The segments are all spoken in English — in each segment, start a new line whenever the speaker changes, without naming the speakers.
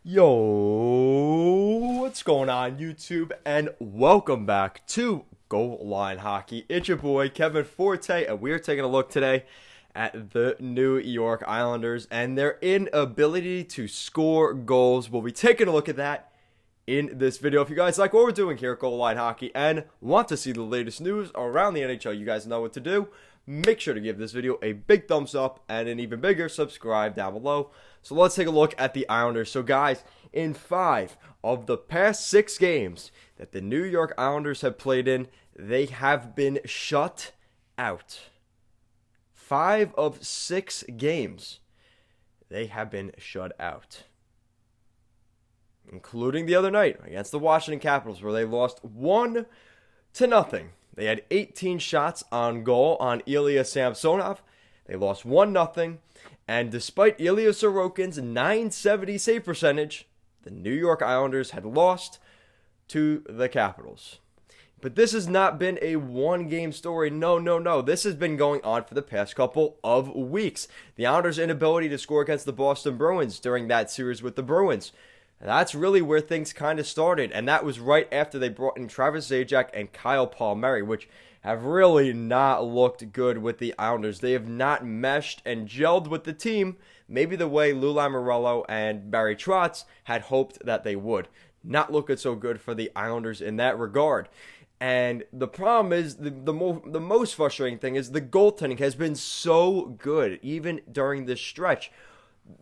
Yo, what's going on YouTube, and welcome back to Goal Line Hockey. It's your boy Kevin Forte, and we're taking a look today at the New York Islanders and their inability to score goals. We'll be taking a look at that in this video. If you guys like what we're doing here at Goal Line Hockey and want to see the latest news around the NHL, you guys know what to do. Make sure to give this video a big thumbs up and an even bigger subscribe down below. So let's take a look at the Islanders. So guys, in 5 of the past 6 games that the New York Islanders have played in, they have been shut out. 5 of 6 games, they have been shut out. Including the other night against the Washington Capitals, where they lost 1-0. They had 18 shots on goal on Ilya Samsonov. They lost 1-0. And despite Ilya Sorokin's .970 save percentage, the New York Islanders had lost to the Capitals. But this has not been a one-game story. No. This has been going on for the past couple of weeks. The Islanders' inability to score against the Boston Bruins during that series with the Bruins. That's really where things kind of started, and that was right after they brought in Travis Zajac and Kyle Palmieri, which have really not looked good with the Islanders. They have not meshed and gelled with the team, maybe the way Lou Lamoriello and Barry Trotz had hoped that they would. Not looking so good for the Islanders in that regard. And the problem is, the most frustrating thing is the goaltending has been so good, even during this stretch.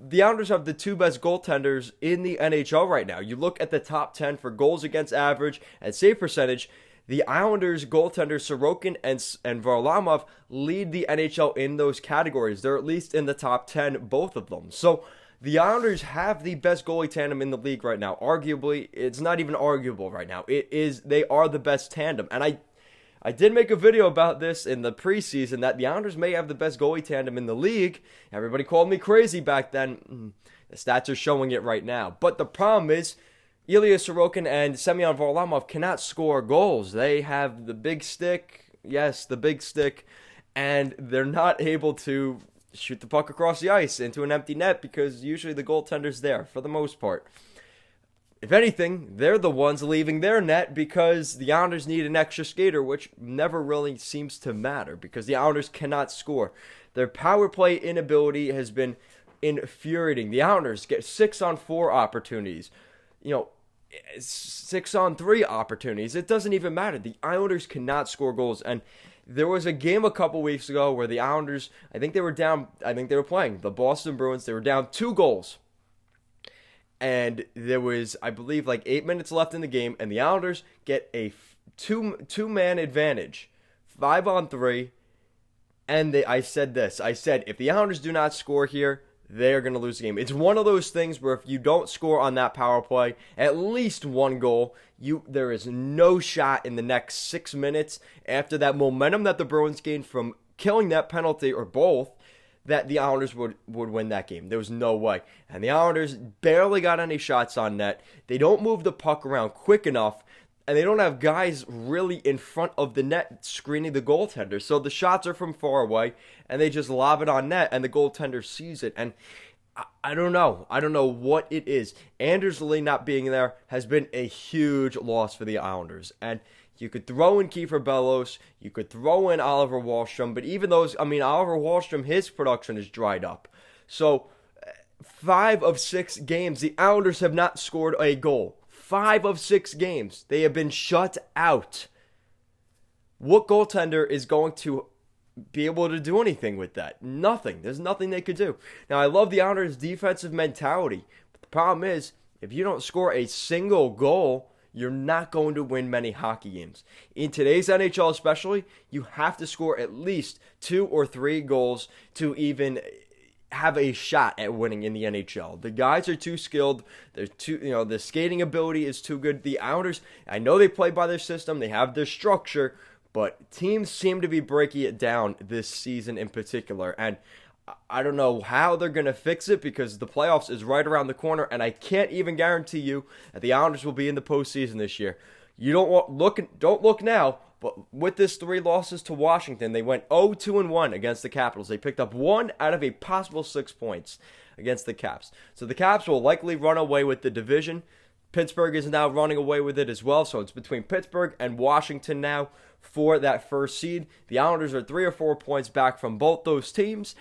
The Islanders have the 2 best goaltenders in the NHL right now. You look at the top 10 for goals against average and save percentage. The Islanders goaltenders Sorokin and Varlamov lead the NHL in those categories. They're at least in the top 10, both of them. So the Islanders have the best goalie tandem in the league right now. Arguably, it's not even arguable right now. They are the best tandem. And I did make a video about this in the preseason, that the Islanders may have the best goalie tandem in the league. Everybody called me crazy back then. The stats are showing it right now. But the problem is, Ilya Sorokin and Semyon Varlamov cannot score goals. They have the big stick, yes, the big stick, and they're not able to shoot the puck across the ice into an empty net because usually the goaltender's there for the most part. If anything, they're the ones leaving their net because the Islanders need an extra skater, which never really seems to matter because the Islanders cannot score. Their power play inability has been infuriating. The Islanders get 6-on-4 opportunities, 6-on-3 opportunities. It doesn't even matter. The Islanders cannot score goals. And there was a game a couple weeks ago where the Islanders, I think they were playing the Boston Bruins. They were down 2 goals. And there was, I believe, like 8 minutes left in the game, and the Islanders get a two-man advantage, 5-on-3. And I said this. I said, if the Islanders do not score here, they're going to lose the game. It's one of those things where if you don't score on that power play, at least 1 goal, there is no shot in the next 6 minutes after that momentum that the Bruins gained from killing that penalty, or both, that the Islanders would win that game. There was no way. And the Islanders barely got any shots on net. They don't move the puck around quick enough, and they don't have guys really in front of the net screening the goaltender. So the shots are from far away, and they just lob it on net, and the goaltender sees it. And I don't know. I don't know what it is. Anders Lee not being there has been a huge loss for the Islanders. And you could throw in Kiefer Bellows, you could throw in Oliver Wahlstrom, but even those, Oliver Wahlstrom, his production is dried up. So, 5 of 6 games, the Islanders have not scored a goal. 5 of 6 games, they have been shut out. What goaltender is going to be able to do anything with that? Nothing. There's nothing they could do. Now, I love the Islanders' defensive mentality, but the problem is, if you don't score a single goal, you're not going to win many hockey games. In today's NHL especially, you have to score at least 2 or 3 goals to even have a shot at winning in the NHL. The guys are too skilled. They're too, the skating ability is too good. The Islanders, I know they play by their system. They have their structure, but teams seem to be breaking it down this season in particular. And I don't know how they're going to fix it because the playoffs is right around the corner, and I can't even guarantee you that the Islanders will be in the postseason this year. You don't look now, But with this 3 losses to Washington, they went 0-2-1 against the Capitals. They picked up 1 out of a possible 6 points against the Caps. So the Caps will likely run away with the division. Pittsburgh is now running away with it as well. So it's between Pittsburgh and Washington now for that first seed. The Islanders are 3 or 4 points back from both those teams.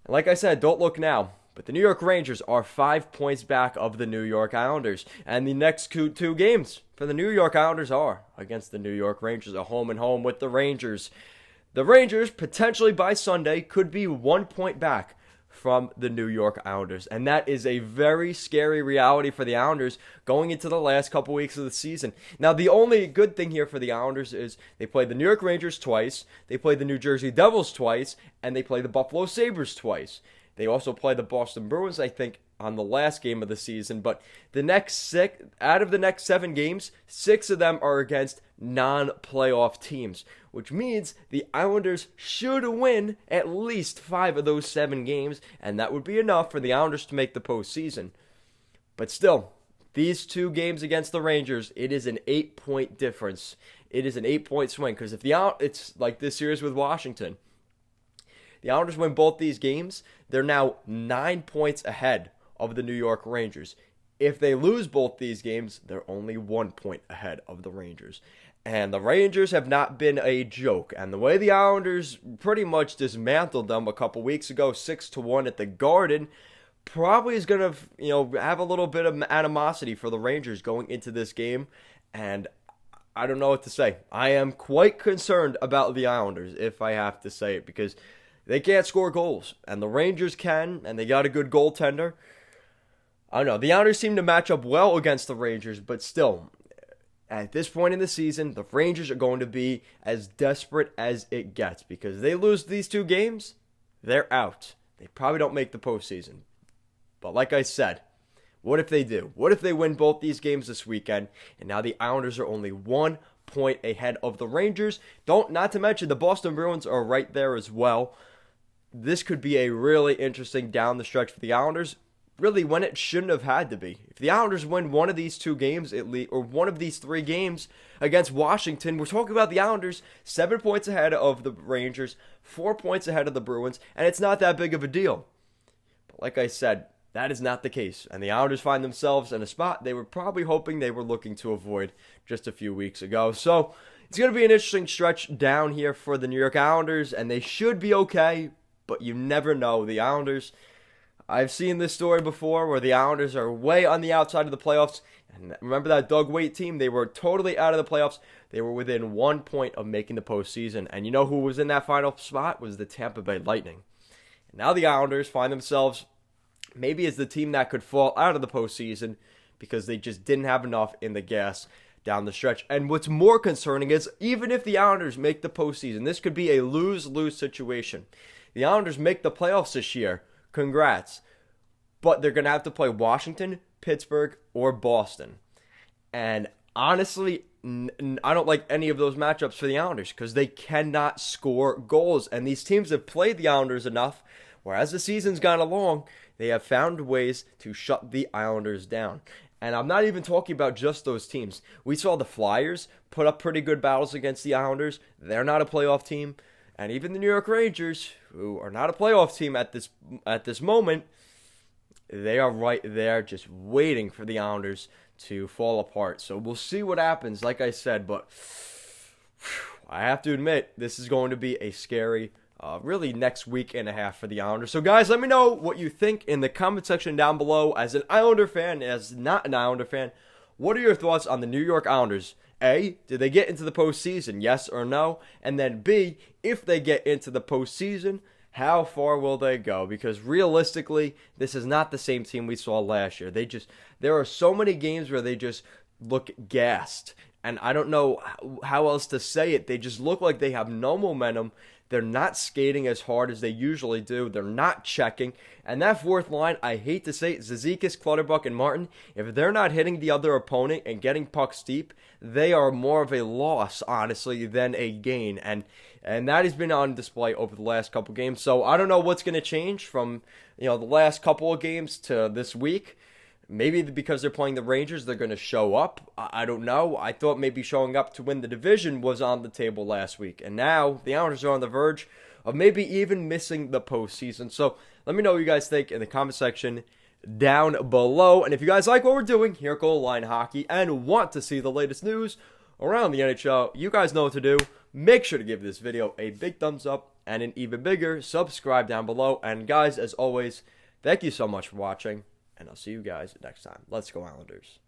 And like I said, don't look now, but the New York Rangers are 5 points back of the New York Islanders. And the next 2 games for the New York Islanders are against the New York Rangers, a home and home with the Rangers. The Rangers, potentially by Sunday, could be 1 point back from the New York Islanders. And that is a very scary reality for the Islanders going into the last couple weeks of the season. Now, the only good thing here for the Islanders is they played the New York Rangers twice, they played the New Jersey Devils twice, and they played the Buffalo Sabres twice. They also play the Boston Bruins, I think, on the last game of the season. But the next 6, out of the next 7 games, 6 of them are against non-playoff teams, which means the Islanders should win at least 5 of those 7 games, and that would be enough for the Islanders to make the postseason. But still, these 2 games against the Rangers, it is an 8-point difference. It is an 8-point swing, because if it's like this series with Washington. The Islanders win both these games, they're now 9 points ahead of the New York Rangers. If they lose both these games, they're only 1 point ahead of the Rangers. And the Rangers have not been a joke. And the way the Islanders pretty much dismantled them a couple weeks ago, 6-1 at the Garden, probably is going to, have a little bit of animosity for the Rangers going into this game. And I don't know what to say. I am quite concerned about the Islanders, if I have to say it, because they can't score goals, and the Rangers can, and they got a good goaltender. I don't know. The Islanders seem to match up well against the Rangers, but still, at this point in the season, the Rangers are going to be as desperate as it gets, because if they lose these 2 games, they're out. They probably don't make the postseason. But like I said, what if they do? What if they win both these games this weekend, and now the Islanders are only 1 point ahead of the Rangers? Not to mention the Boston Bruins are right there as well. This could be a really interesting down the stretch for the Islanders, really when it shouldn't have had to be. If the Islanders win one of these 2 games, at least, or one of these 3 games against Washington, we're talking about the Islanders 7 points ahead of the Rangers, 4 points ahead of the Bruins, and it's not that big of a deal. But like I said, that is not the case, and the Islanders find themselves in a spot they were probably hoping they were looking to avoid just a few weeks ago. So it's going to be an interesting stretch down here for the New York Islanders, and they should be okay, but you never know. The Islanders, I've seen this story before where the Islanders are way on the outside of the playoffs. And remember that Doug Weight team? They were totally out of the playoffs. They were within 1 point of making the postseason. And you know who was in that final spot? Was the Tampa Bay Lightning. And now the Islanders find themselves maybe as the team that could fall out of the postseason because they just didn't have enough in the gas down the stretch. And what's more concerning is even if the Islanders make the postseason, this could be a lose-lose situation. The Islanders make the playoffs this year. Congrats. But they're going to have to play Washington, Pittsburgh, or Boston. And honestly, I don't like any of those matchups for the Islanders because they cannot score goals. And these teams have played the Islanders enough where as the season's gone along, they have found ways to shut the Islanders down. And I'm not even talking about just those teams. We saw the Flyers put up pretty good battles against the Islanders. They're not a playoff team. And even the New York Rangers, who are not a playoff team at this moment, they are right there just waiting for the Islanders to fall apart. So we'll see what happens, like I said. But I have to admit, this is going to be a scary, really next week and a half for the Islanders. So guys, let me know what you think in the comment section down below. As an Islander fan, as not an Islander fan, what are your thoughts on the New York Islanders? A, did they get into the postseason, yes or no? And then B, if they get into the postseason, how far will they go? Because realistically, this is not the same team we saw last year. There are so many games where they just look gassed. And I don't know how else to say it. They just look like they have no momentum. They're not skating as hard as they usually do. They're not checking. And that fourth line, I hate to say it, Zizekas, Clutterbuck, and Martin, if they're not hitting the other opponent and getting pucks deep, they are more of a loss, honestly, than a gain. And that has been on display over the last couple games. So I don't know what's going to change from the last couple of games to this week. Maybe because they're playing the Rangers, they're going to show up. I don't know. I thought maybe showing up to win the division was on the table last week. And now the Islanders are on the verge of maybe even missing the postseason. So let me know what you guys think in the comment section down below. And if you guys like what we're doing here at Goal Line Hockey and want to see the latest news around the NHL, you guys know what to do. Make sure to give this video a big thumbs up and an even bigger subscribe down below. And guys, as always, thank you so much for watching. And I'll see you guys next time. Let's go Islanders.